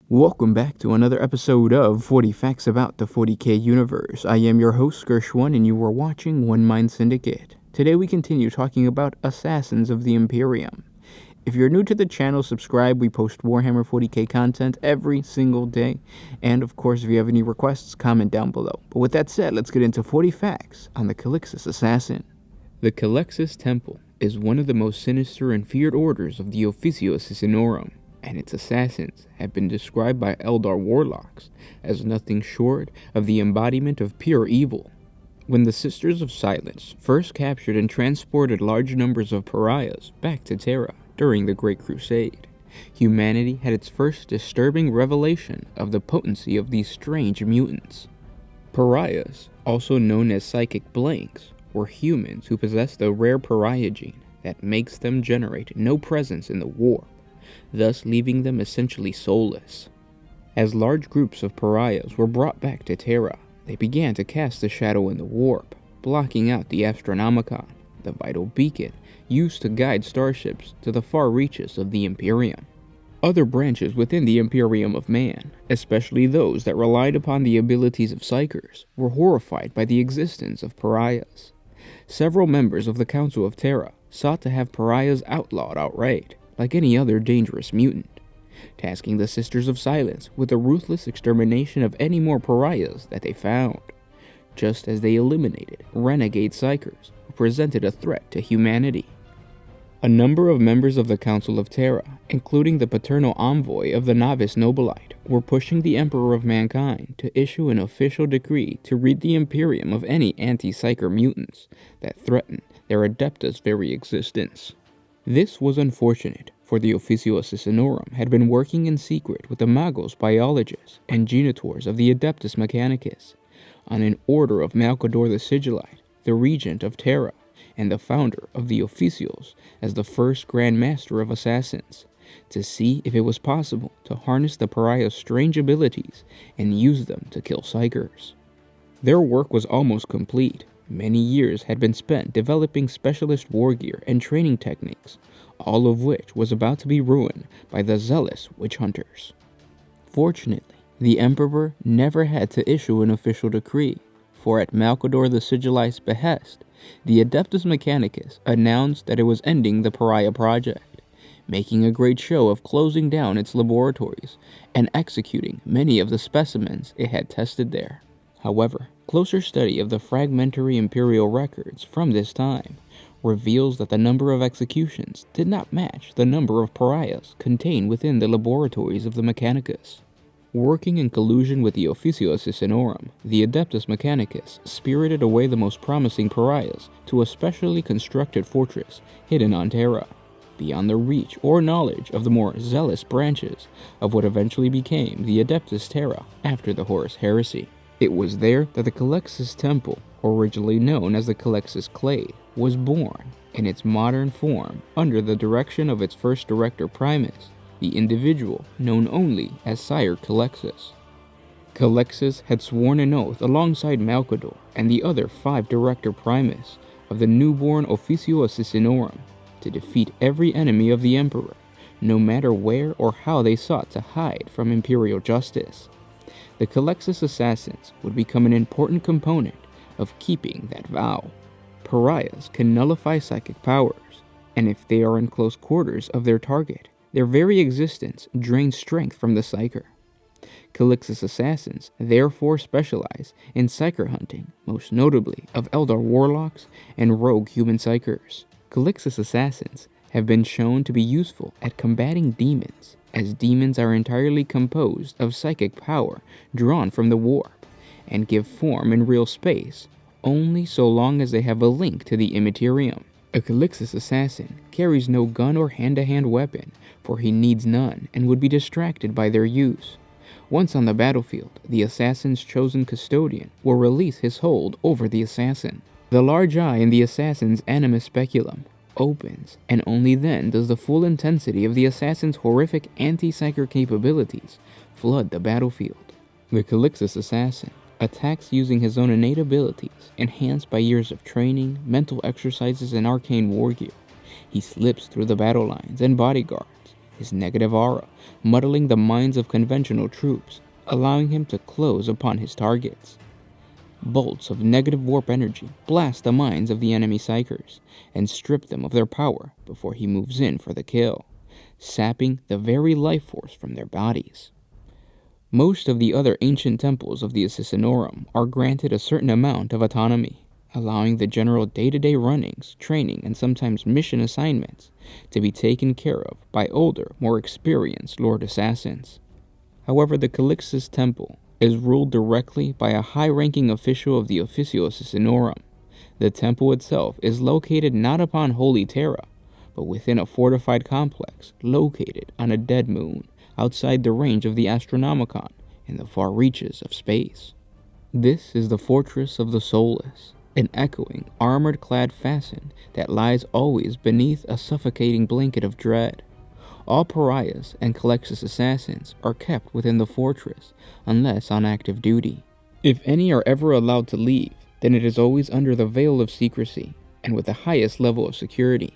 Welcome back to another episode of 40 Facts About the 40K Universe. I am your host, Gershwin, and you are watching One Mind Syndicate. Today we continue talking about Assassins of the Imperium. If you're new to the channel, subscribe. We post Warhammer 40K content every single day. And of course, if you have any requests, comment down below. But with that said, let's get into 40 facts on the Culexus Assassin. The Culexus Temple is one of the most sinister and feared orders of the Officio Assassinorum, and its assassins have been described by Eldar warlocks as nothing short of the embodiment of pure evil. When the Sisters of Silence first captured and transported large numbers of pariahs back to Terra during the Great Crusade, humanity had its first disturbing revelation of the potency of these strange mutants. Pariahs, also known as psychic blanks, were humans who possessed the rare pariah gene that makes them generate no presence in the warp, thus leaving them essentially soulless. As large groups of pariahs were brought back to Terra, they began to cast a shadow in the warp, blocking out the Astronomicon, the vital beacon used to guide starships to the far reaches of the Imperium. Other branches within the Imperium of Man, especially those that relied upon the abilities of psychers, were horrified by the existence of pariahs. Several members of the Council of Terra sought to have pariahs outlawed outright, like any other dangerous mutant, tasking the Sisters of Silence with the ruthless extermination of any more pariahs that they found, just as they eliminated renegade psychers who presented a threat to humanity. A number of members of the Council of Terra, including the paternal envoy of the Novice Nobilite, were pushing the Emperor of Mankind to issue an official decree to rid the Imperium of any anti-psyker mutants that threatened their Adeptus' very existence. This was unfortunate, for the Officio Assassinorum had been working in secret with the Magos biologists and genitors of the Adeptus Mechanicus, on an order of Malcador the Sigillite, the Regent of Terra, and the founder of the Officios as the first Grand Master of Assassins, to see if it was possible to harness the pariah's strange abilities and use them to kill psychers. Their work was almost complete. Many years had been spent developing specialist war gear and training techniques, all of which was about to be ruined by the zealous witch hunters. Fortunately, the Emperor never had to issue an official decree, for at Malcador the Sigillite's behest, the Adeptus Mechanicus announced that it was ending the Pariah Project, making a great show of closing down its laboratories and executing many of the specimens it had tested there. However, closer study of the fragmentary imperial records from this time reveals that the number of executions did not match the number of pariahs contained within the laboratories of the Mechanicus. Working in collusion with the Officio Assassinorum, the Adeptus Mechanicus spirited away the most promising pariahs to a specially constructed fortress hidden on Terra, beyond the reach or knowledge of the more zealous branches of what eventually became the Adeptus Terra after the Horus Heresy. It was there that the Culexus Temple, originally known as the Culexus Clade, was born in its modern form under the direction of its first Director Primus, the individual known only as Sire Culexus. Culexus had sworn an oath alongside Malcador and the other 5 Director Primus of the newborn Officio Assassinorum to defeat every enemy of the Emperor, no matter where or how they sought to hide from imperial justice. The Culexus assassins would become an important component of keeping that vow. Pariahs can nullify psychic powers, and if they are in close quarters of their target, their very existence drains strength from the psyker. Culexus assassins therefore specialize in psyker hunting, most notably of Eldar warlocks and rogue human psykers. Culexus assassins have been shown to be useful at combating demons, as demons are entirely composed of psychic power drawn from the warp, and give form in real space only so long as they have a link to the immaterium. A Culexus assassin carries no gun or hand-to-hand weapon, for he needs none and would be distracted by their use. Once on the battlefield, the assassin's chosen custodian will release his hold over the assassin. The large eye in the assassin's animus speculum opens, and only then does the full intensity of the assassin's horrific anti-psyker capabilities flood the battlefield. The Culexus assassin attacks using his own innate abilities, enhanced by years of training, mental exercises, and arcane war gear. He slips through the battle lines and bodyguards, his negative aura muddling the minds of conventional troops, allowing him to close upon his targets. Bolts of negative warp energy blast the minds of the enemy psychers and strip them of their power before he moves in for the kill, sapping the very life force from their bodies. Most of the other ancient temples of the Assassinorum are granted a certain amount of autonomy, allowing the general day-to-day runnings, training, and sometimes mission assignments to be taken care of by older, more experienced Lord Assassins. However, the Culexus Temple is ruled directly by a high-ranking official of the Officio Assassinorum. The temple itself is located not upon Holy Terra, but within a fortified complex located on a dead moon outside the range of the Astronomicon in the far reaches of space. This is the Fortress of the Soulless, an echoing, armored-clad façade that lies always beneath a suffocating blanket of dread. All pariahs and Culexus assassins are kept within the fortress unless on active duty. If any are ever allowed to leave, then it is always under the veil of secrecy and with the highest level of security.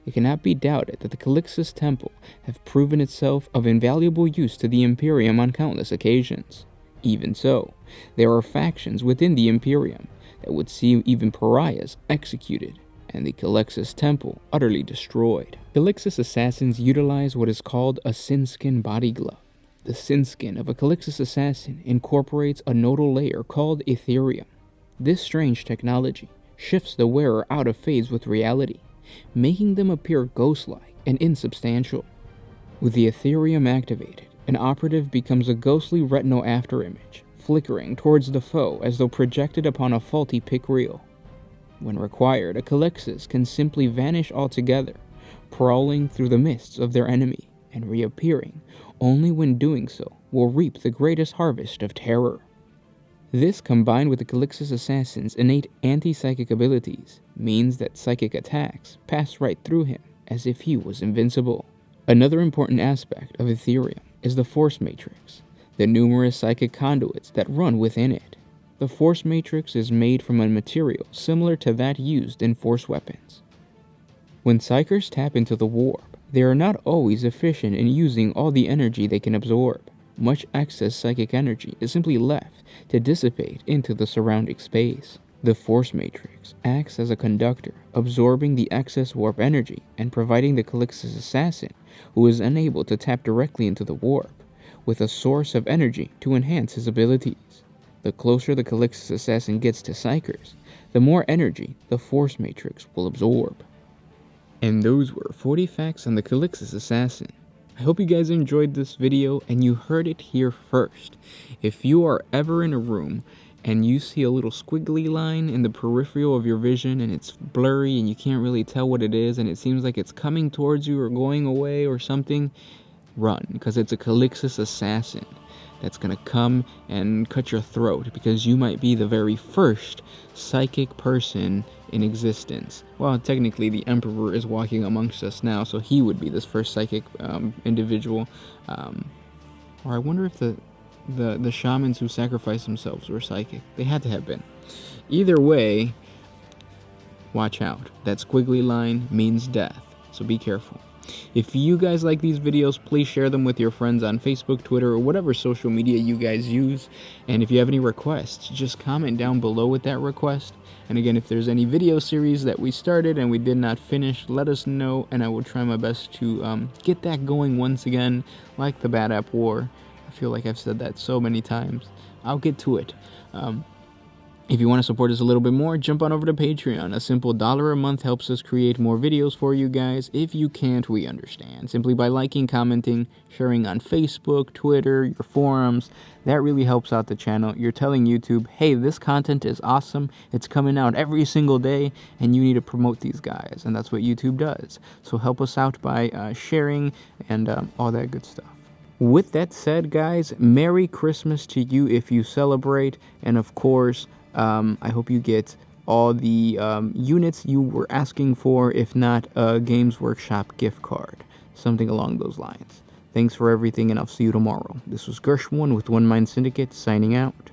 It cannot be doubted that the Culexus Temple have proven itself of invaluable use to the Imperium on countless occasions. Even so, there are factions within the Imperium that would see even pariahs executed and the Culexus Temple utterly destroyed. Culexus assassins utilize what is called a sin-skin body glove. The sin skin of a Culexus assassin incorporates a nodal layer called Ethereum. This strange technology shifts the wearer out of phase with reality, making them appear ghost-like and insubstantial. With the Ethereum activated, an operative becomes a ghostly retinal afterimage, flickering towards the foe as though projected upon a faulty pick reel. When required, a Culexus can simply vanish altogether, prowling through the mists of their enemy, and reappearing only when doing so will reap the greatest harvest of terror. This, combined with the Culexus assassin's innate anti-psychic abilities, means that psychic attacks pass right through him as if he was invincible. Another important aspect of Ethereum is the Force Matrix, the numerous psychic conduits that run within it. The Force Matrix is made from a material similar to that used in Force weapons. When Psychers tap into the warp, they are not always efficient in using all the energy they can absorb. Much excess psychic energy is simply left to dissipate into the surrounding space. The Force Matrix acts as a conductor, absorbing the excess warp energy and providing the Culexus assassin, who is unable to tap directly into the warp, with a source of energy to enhance his abilities. The closer the Culexus assassin gets to Psychers, the more energy the Force Matrix will absorb. And those were 40 facts on the Culexus assassin. I hope you guys enjoyed this video and you heard it here first. If you are ever in a room and you see a little squiggly line in the peripheral of your vision and it's blurry and you can't really tell what it is and it seems like it's coming towards you or going away or something, run, because it's a Culexus assassin that's going to come and cut your throat because you might be the very first psychic person in existence. Well, technically the Emperor is walking amongst us now, so he would be this first psychic individual. Or I wonder if the shamans who sacrificed themselves were psychic. They had to have been. Either way, watch out. That squiggly line means death, so be careful. If you guys like these videos, please share them with your friends on Facebook, Twitter, or whatever social media you guys use. And if you have any requests, just comment down below with that request. And again, if there's any video series that we started and we did not finish, let us know, and I will try my best to get that going once again, like the Bad App War. I feel like I've said that so many times. I'll get to it. If you want to support us a little bit more, jump on over to Patreon. A simple $1 a month helps us create more videos for you guys. If you can't, we understand. Simply by liking, commenting, sharing on Facebook, Twitter, your forums, that really helps out the channel. You're telling YouTube, hey, this content is awesome. It's coming out every single day, and you need to promote these guys. And that's what YouTube does. So help us out by sharing and all that good stuff. With that said, guys, Merry Christmas to you if you celebrate. And of course, I hope you get all the units you were asking for, if not a Games Workshop gift card, something along those lines. Thanks for everything, and I'll see you tomorrow. This was Gershwin with One Mind Syndicate, signing out.